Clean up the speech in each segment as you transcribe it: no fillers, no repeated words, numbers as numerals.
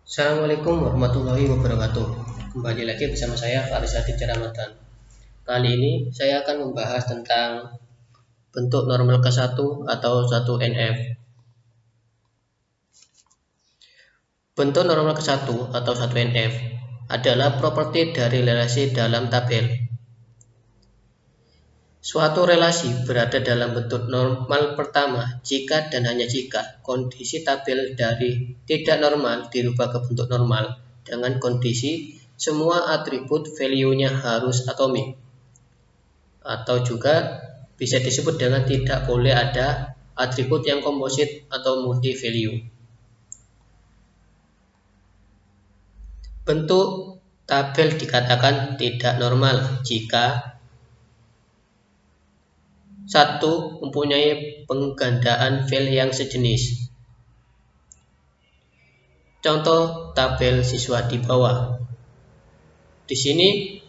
Assalamualaikum warahmatullahi wabarakatuh. Kembali lagi bersama saya Faris Hadi Ramadan. Kali ini saya akan membahas tentang bentuk normal ke-1 atau 1NF. Bentuk normal ke-1 atau 1NF adalah properti dari relasi dalam tabel. Suatu relasi berada dalam bentuk normal pertama jika dan hanya jika kondisi tabel dari tidak normal dirubah ke bentuk normal dengan kondisi semua atribut value-nya harus atomik, atau juga bisa disebut dengan tidak boleh ada atribut yang komposit atau multi value. Bentuk tabel dikatakan tidak normal jika 1. Mempunyai penggandaan file yang sejenis. Contoh tabel siswa di bawah. Di sini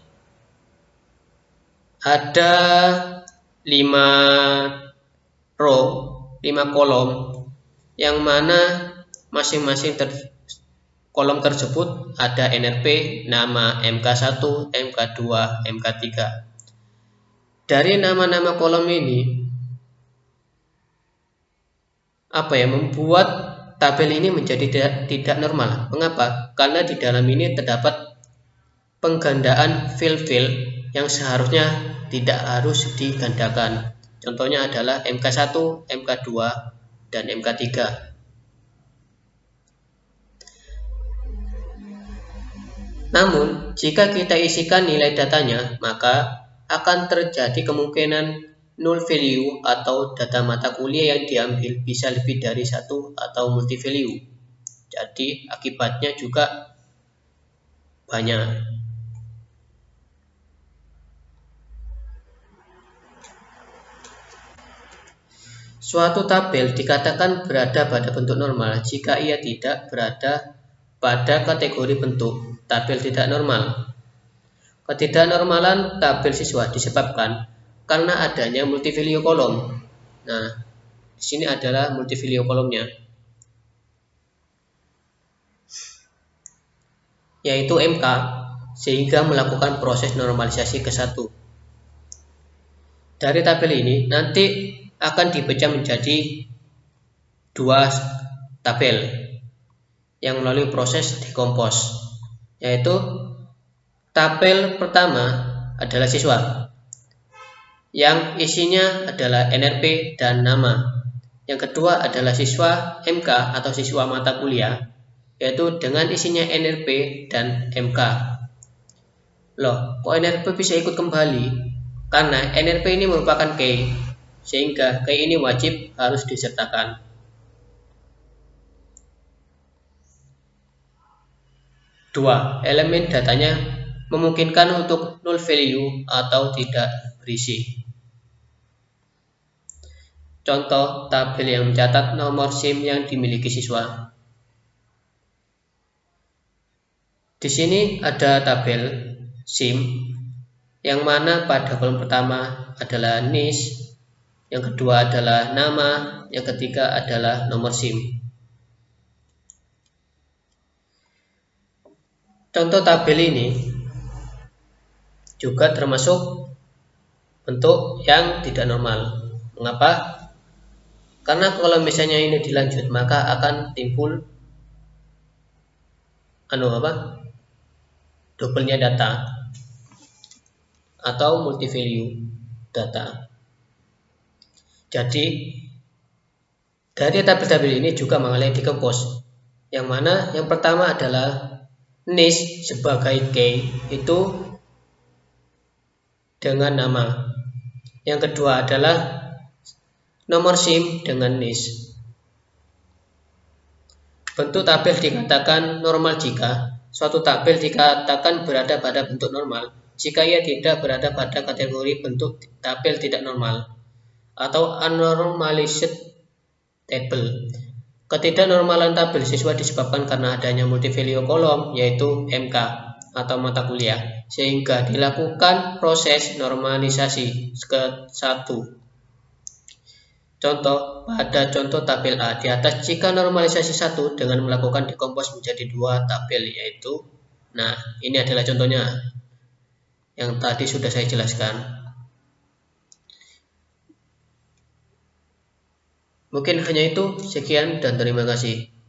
ada 5 row, 5 kolom, yang mana masing-masing kolom tersebut ada NRP, nama MK1, MK2, MK3. Dari nama-nama kolom ini membuat tabel ini menjadi tidak normal. Mengapa? Karena di dalam ini terdapat penggandaan file-file yang seharusnya tidak harus digandakan. Contohnya adalah MK1, MK2, dan MK3. Namun, jika kita isikan nilai datanya, maka akan terjadi kemungkinan null value atau data mata kuliah yang diambil bisa lebih dari 1 atau multi value. Jadi, akibatnya juga banyak. Suatu tabel dikatakan berada pada bentuk normal jika ia tidak berada pada kategori bentuk tabel tidak normal. Ketidaknormalan tabel siswa disebabkan karena adanya multivalue kolom. Nah, di sini adalah multivalue kolomnya, yaitu MK, sehingga melakukan proses normalisasi ke-1. Dari tabel ini nanti akan dipecah menjadi 2 tabel yang melalui proses dekompos, yaitu tabel pertama adalah siswa yang isinya adalah NRP dan nama. Yang kedua adalah siswa MK atau siswa mata kuliah, yaitu dengan isinya NRP dan MK. Loh, kok NRP bisa ikut kembali? Karena NRP ini merupakan key, sehingga key ini wajib harus disertakan. Dua, elemen datanya memungkinkan untuk null value atau tidak berisi. Contoh tabel yang mencatat nomor SIM yang dimiliki siswa. Di sini ada tabel SIM yang mana pada kolom pertama adalah NIS, yang kedua adalah nama, yang ketiga adalah nomor SIM. Contoh tabel ini juga termasuk bentuk yang tidak normal. Mengapa? Karena kalau misalnya ini dilanjut, maka akan timbul double-nya data atau multi value data. Jadi dari tabel-tabel ini juga mengalami decompose, yang mana yang pertama adalah NIS sebagai key itu dengan nama. Yang kedua adalah nomor SIM dengan NIS. Bentuk tabel dikatakan normal jika suatu tabel dikatakan berada pada bentuk normal jika ia tidak berada pada kategori bentuk tabel tidak normal atau unnormalized table. Ketidaknormalan tabel siswa disebabkan karena adanya multivalue kolom, yaitu MK atau mata kuliah, sehingga dilakukan proses normalisasi ke-1. Contoh, pada contoh tabel A di atas, jika normalisasi 1 dengan melakukan dekompos menjadi 2 tabel, yaitu, nah ini adalah contohnya yang tadi sudah saya jelaskan. Mungkin hanya itu, sekian dan terima kasih.